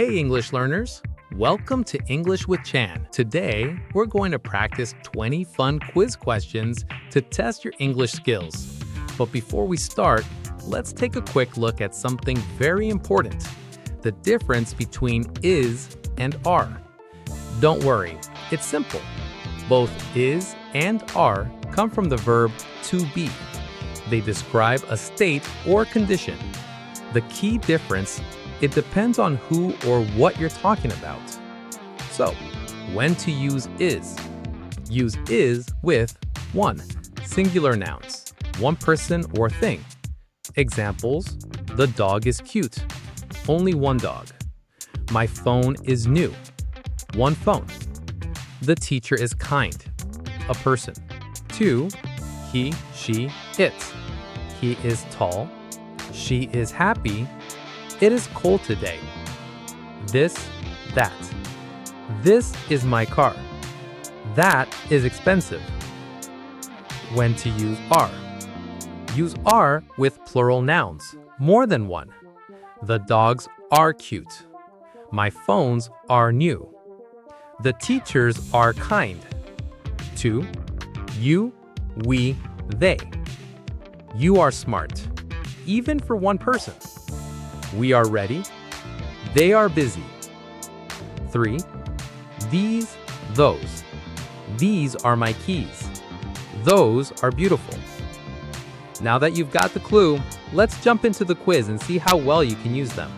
Hey English learners! Welcome to English with Chan. Today, we're going to practice 20 fun quiz questions to test your English skills. But before we start, let's take a quick look at something very important: the difference between is and are. Don't worry, it's simple. Both is and are come from the verb to be. They describe a state or condition. The key difference: it depends on who or what you're talking about. So, when to use is? Use is with 1. Singular nouns, one person or thing. Examples: the dog is cute, only one dog. My phone is new, one phone. The teacher is kind, a person. 2. He, she, it. He is tall, she is happy, it is cold today. This, that. This is my car. That is expensive. When to use are? Use are with plural nouns, more than one. The dogs are cute. My phones are new. The teachers are kind. 2. You, we, they. You are smart, even for one person. We are ready. They are busy. 3. These, those. These are my keys. Those are beautiful. Now that you've got the clue, let's jump into the quiz and see how well you can use them.